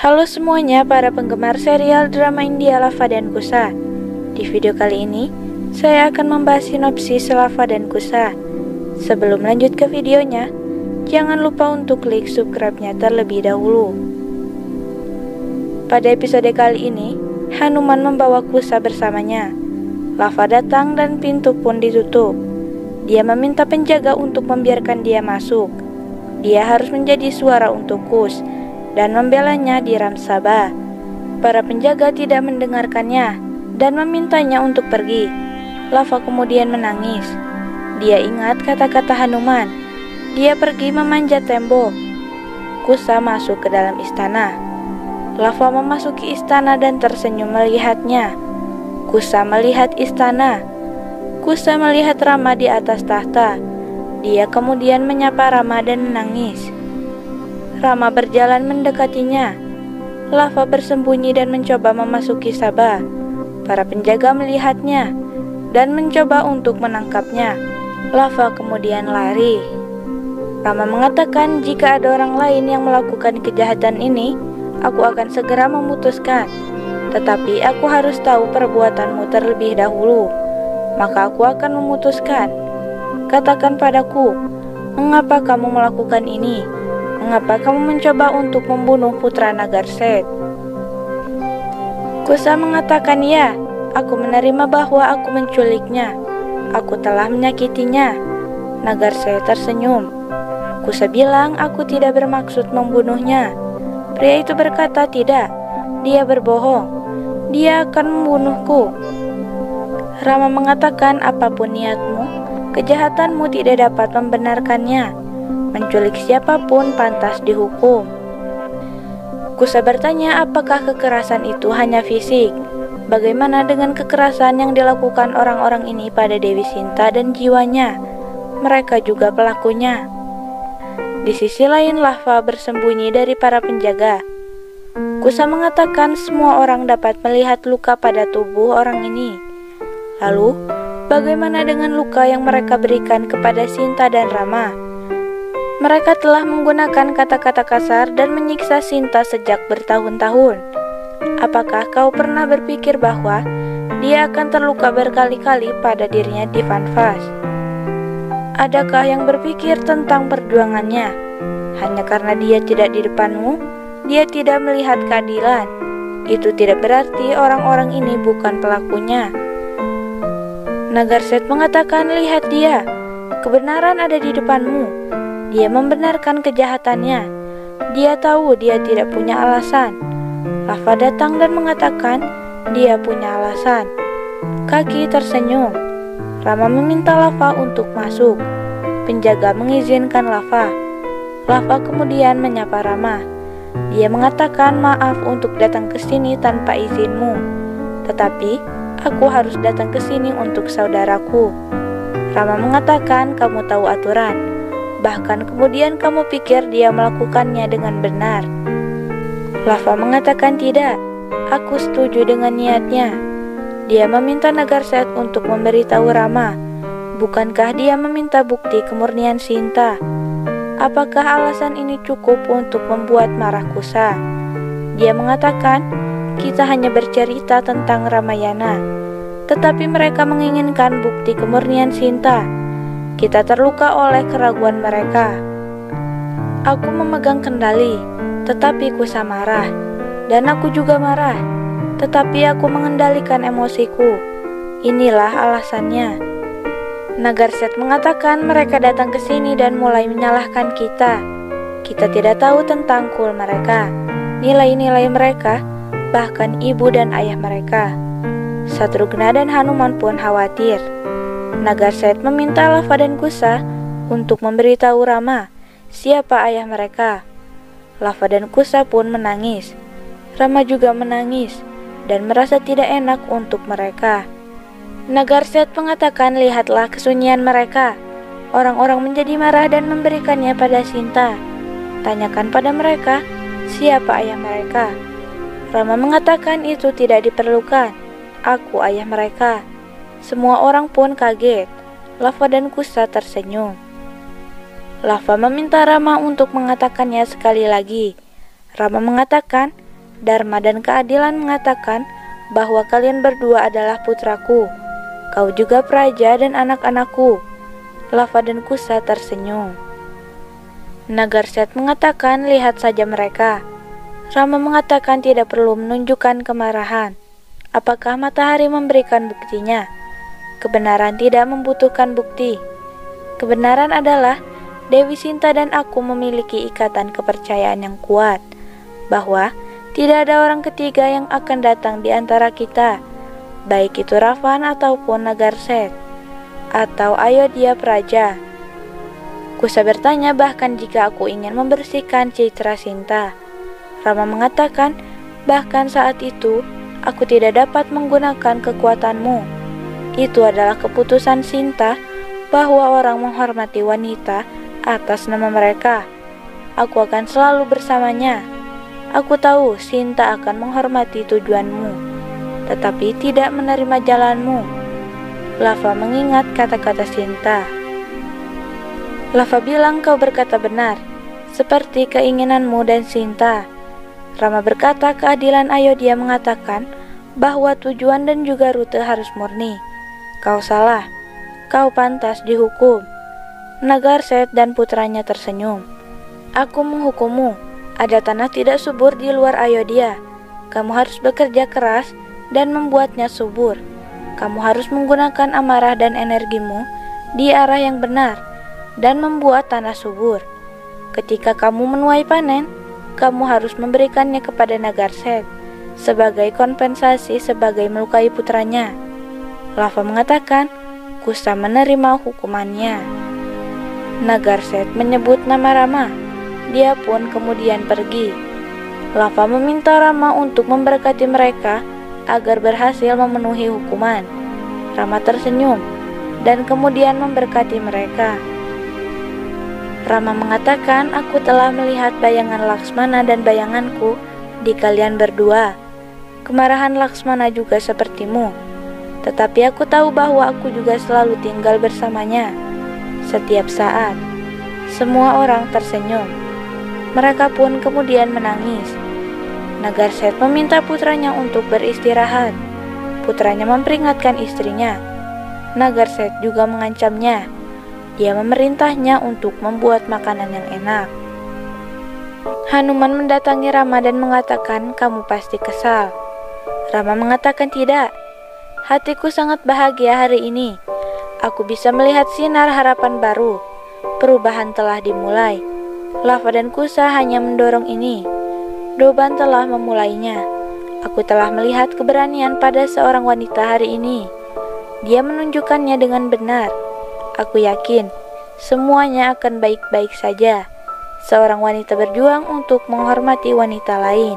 Halo semuanya para penggemar serial drama India Lava dan Kusa. Di video kali ini, saya akan membahas sinopsis Lava dan Kusa. Sebelum lanjut ke videonya, jangan lupa untuk klik subscribe-nya terlebih dahulu. Pada episode kali ini, Hanuman membawa Kusa bersamanya. Lava datang dan pintu pun ditutup. Dia meminta penjaga untuk membiarkan dia masuk. Dia harus menjadi suara untuk Kus dan membelanya di Ramsabha. Para penjaga tidak mendengarkannya dan memintanya untuk pergi. Lava kemudian menangis. Dia ingat kata-kata Hanuman. Dia pergi memanjat tembok. Kusa masuk ke dalam istana. Lava memasuki istana dan tersenyum melihatnya. Kusa melihat istana. Kusa melihat Rama di atas tahta. Dia kemudian menyapa Rama dan menangis. Rama berjalan mendekatinya. Lava bersembunyi dan mencoba memasuki Sabha. Para penjaga melihatnya dan mencoba untuk menangkapnya. Lava kemudian lari. Rama mengatakan, jika ada orang lain yang melakukan kejahatan ini, aku akan segera memutuskan. Tetapi aku harus tahu perbuatanmu terlebih dahulu. Maka aku akan memutuskan. Katakan padaku, mengapa kamu melakukan ini? Mengapa kamu mencoba untuk membunuh putra Nagarset? Kusa mengatakan, ya, aku menerima bahwa aku menculiknya. Aku telah menyakitinya. Nagarset tersenyum. Kusa bilang, aku tidak bermaksud membunuhnya. Pria itu berkata, tidak, dia berbohong. Dia akan membunuhku. Rama mengatakan, apapun niatmu, kejahatanmu tidak dapat membenarkannya. Menculik siapapun pantas dihukum. Kusa bertanya, apakah kekerasan itu hanya fisik? Bagaimana dengan kekerasan yang dilakukan orang-orang ini pada Dewi Sinta dan jiwanya? Mereka juga pelakunya. Di sisi lain, Lava bersembunyi dari para penjaga. Kusa mengatakan semua orang dapat melihat luka pada tubuh orang ini. Lalu, bagaimana dengan luka yang mereka berikan kepada Sinta dan Rama? Mereka telah menggunakan kata-kata kasar dan menyiksa Sinta sejak bertahun-tahun. Apakah kau pernah berpikir bahwa dia akan terluka berkali-kali pada dirinya di Vanvas? Adakah yang berpikir tentang perjuangannya? Hanya karena dia tidak di depanmu, dia tidak melihat keadilan. Itu tidak berarti orang-orang ini bukan pelakunya. Nagarset mengatakan, lihat dia, kebenaran ada di depanmu. Dia membenarkan kejahatannya. Dia tahu dia tidak punya alasan. Lava datang dan mengatakan dia punya alasan. Kaki tersenyum. Rama meminta Lava untuk masuk. Penjaga mengizinkan Lava. Lava kemudian menyapa Rama. Dia mengatakan, maaf untuk datang ke sini tanpa izinmu. Tetapi aku harus datang ke sini untuk saudaraku. Rama mengatakan, kamu tahu aturan. Bahkan kemudian kamu pikir dia melakukannya dengan benar. Lava mengatakan, tidak, aku setuju dengan niatnya. Dia meminta Nagarset untuk memberitahu Rama. Bukankah dia meminta bukti kemurnian Sinta? Apakah alasan ini cukup untuk membuat marah Kusa? Dia mengatakan, kita hanya bercerita tentang Ramayana, tetapi mereka menginginkan bukti kemurnian Sinta. Kita terluka oleh keraguan mereka. Aku memegang kendali, tetapi Kusa marah. Dan aku juga marah, tetapi aku mengendalikan emosiku. Inilah alasannya. Nagarset mengatakan mereka datang ke sini dan mulai menyalahkan kita. Kita tidak tahu tentang kul mereka, nilai-nilai mereka, bahkan ibu dan ayah mereka. Satrugna dan Hanuman pun khawatir. Nagarset meminta Lava dan Kusa untuk memberitahu Rama siapa ayah mereka. Lava dan Kusa pun menangis. Rama juga menangis dan merasa tidak enak untuk mereka. Nagarset mengatakan, lihatlah kesunyian mereka. Orang-orang menjadi marah dan memberikannya pada Sinta. Tanyakan pada mereka siapa ayah mereka. Rama mengatakan itu tidak diperlukan. Aku ayah mereka. Semua orang pun kaget. Lava dan Kusa tersenyum. Lava meminta Rama untuk mengatakannya sekali lagi. Rama mengatakan, Dharma dan keadilan mengatakan bahwa kalian berdua adalah putraku. Kau juga praja dan anak-anakku. Lava dan Kusa tersenyum. Nagarset mengatakan, lihat saja mereka. Rama mengatakan tidak perlu menunjukkan kemarahan. Apakah matahari memberikan buktinya? Kebenaran tidak membutuhkan bukti. Kebenaran adalah Dewi Sinta dan aku memiliki ikatan kepercayaan yang kuat, bahwa tidak ada orang ketiga yang akan datang di antara kita, baik itu Ravan ataupun Nagarset, atau Ayodhya Praja. Kusa bertanya, bahkan jika aku ingin membersihkan citra Sinta. Rama mengatakan, bahkan saat itu, aku tidak dapat menggunakan kekuatanmu. Itu adalah keputusan Sinta, bahwa orang menghormati wanita atas nama mereka. Aku akan selalu bersamanya. Aku tahu Sinta akan menghormati tujuanmu, tetapi tidak menerima jalanmu. Lava mengingat kata-kata Sinta. Lava bilang, kau berkata benar, seperti keinginanmu dan Sinta. Rama berkata, keadilan Ayodhya mengatakan bahwa tujuan dan juga rute harus murni. Kau salah, kau pantas dihukum. Nagarset dan putranya tersenyum. Aku menghukummu. Ada tanah tidak subur di luar Ayodhya. Kamu harus bekerja keras dan membuatnya subur. Kamu harus menggunakan amarah dan energimu di arah yang benar dan membuat tanah subur. Ketika kamu menuai panen, kamu harus memberikannya kepada Nagarset sebagai kompensasi sebagai melukai putranya. Lava mengatakan, Kusa menerima hukumannya. Nagarset menyebut nama Rama. Dia pun kemudian pergi. Lava meminta Rama untuk memberkati mereka agar berhasil memenuhi hukuman. Rama tersenyum dan kemudian memberkati mereka. Rama mengatakan, aku telah melihat bayangan Laksmana dan bayanganku di kalian berdua. Kemarahan Laksmana juga sepertimu, tetapi aku tahu bahwa aku juga selalu tinggal bersamanya setiap saat. Semua orang tersenyum. Mereka pun kemudian menangis. Nagarset meminta putranya untuk beristirahat. Putranya memperingatkan istrinya. Nagarset juga mengancamnya. Dia memerintahnya untuk membuat makanan yang enak. Hanuman mendatangi Rama dan mengatakan, kamu pasti kesal. Rama mengatakan, tidak. Hatiku sangat bahagia hari ini. Aku bisa melihat sinar harapan baru. Perubahan telah dimulai. Lava dan Kusa hanya mendorong ini. Doban telah memulainya. Aku telah melihat keberanian pada seorang wanita hari ini. Dia menunjukkannya dengan benar. Aku yakin semuanya akan baik-baik saja. Seorang wanita berjuang untuk menghormati wanita lain.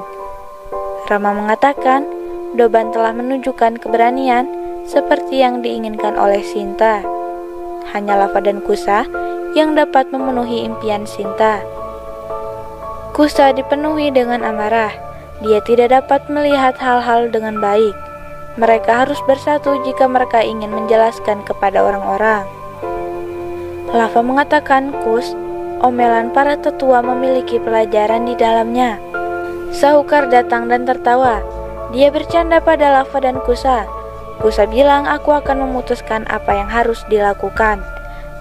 Rama mengatakan, Doban telah menunjukkan keberanian seperti yang diinginkan oleh Sinta. Hanya Lava dan Kusa yang dapat memenuhi impian Sinta. Kusa dipenuhi dengan amarah. Dia tidak dapat melihat hal-hal dengan baik. Mereka harus bersatu jika mereka ingin menjelaskan kepada orang-orang. Lava mengatakan, Kus, omelan para tetua memiliki pelajaran di dalamnya. Sahukar datang dan tertawa. Dia bercanda pada Lava dan Kusa. Kusa bilang, aku akan memutuskan apa yang harus dilakukan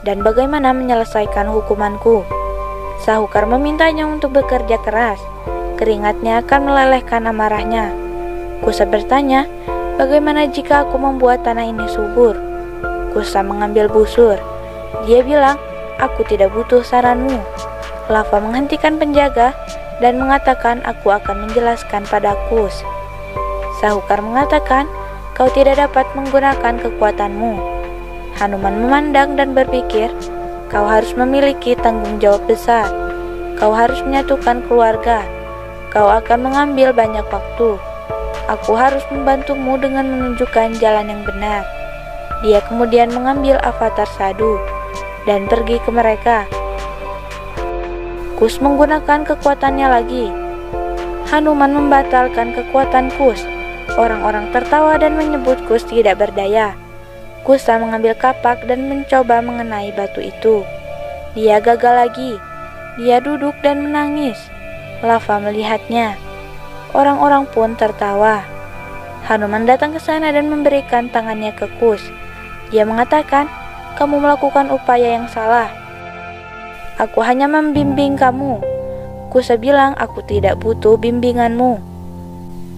dan bagaimana menyelesaikan hukumanku. Sahukar memintanya untuk bekerja keras. Keringatnya akan melelehkan amarahnya. Kusa bertanya, bagaimana jika aku membuat tanah ini subur? Kusa mengambil busur. Dia bilang, aku tidak butuh saranmu. Lava menghentikan penjaga dan mengatakan, aku akan menjelaskan pada Kus. Sahukar mengatakan, kau tidak dapat menggunakan kekuatanmu. Hanuman memandang dan berpikir, kau harus memiliki tanggung jawab besar. Kau harus menyatukan keluarga. Kau akan mengambil banyak waktu. Aku harus membantumu dengan menunjukkan jalan yang benar. Dia kemudian mengambil avatar Sadhu dan pergi ke mereka. Kus menggunakan kekuatannya lagi. Hanuman membatalkan kekuatan Kus. Orang-orang tertawa dan menyebut Kus tidak berdaya. Kusa mengambil kapak dan mencoba mengenai batu itu. Dia gagal lagi. Dia duduk dan menangis. Lava melihatnya. Orang-orang pun tertawa. Hanuman datang ke sana dan memberikan tangannya ke Kus. Dia mengatakan, "Kamu melakukan upaya yang salah. Aku hanya membimbing kamu." Kusa bilang, "Aku tidak butuh bimbinganmu."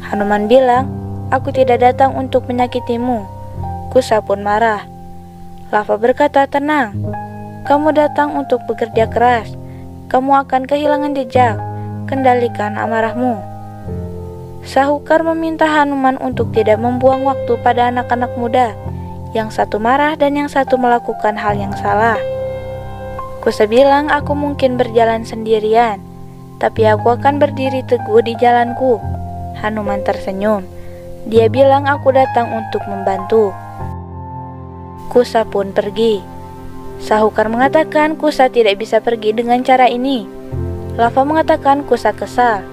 Hanuman bilang, "Aku tidak datang untuk menyakitimu." Kusa pun marah. Lava berkata, "Tenang, kamu datang untuk bekerja keras. Kamu akan kehilangan jejak. Kendalikan amarahmu." Sahukar meminta Hanuman untuk tidak membuang waktu pada anak-anak muda. Yang satu marah dan yang satu melakukan hal yang salah. Kusa bilang, "Aku mungkin berjalan sendirian, tapi aku akan berdiri teguh di jalanku." Hanuman tersenyum. Dia bilang, "Aku datang untuk membantu." Kusa pun pergi. Sahukar mengatakan Kusa tidak bisa pergi dengan cara ini. Lava mengatakan Kusa kesal.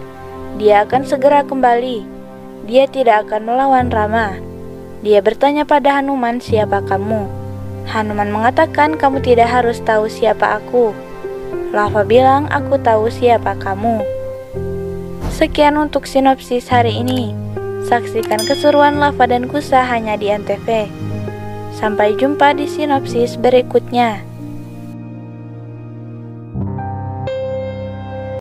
Dia akan segera kembali. Dia tidak akan melawan Rama. Dia bertanya pada Hanuman, "Siapa kamu?" Hanuman mengatakan, "Kamu tidak harus tahu siapa aku." Lava bilang, "Aku tahu siapa kamu." Sekian untuk sinopsis hari ini. Saksikan keseruan Lava dan Kusa hanya di Antv. Sampai jumpa di sinopsis berikutnya.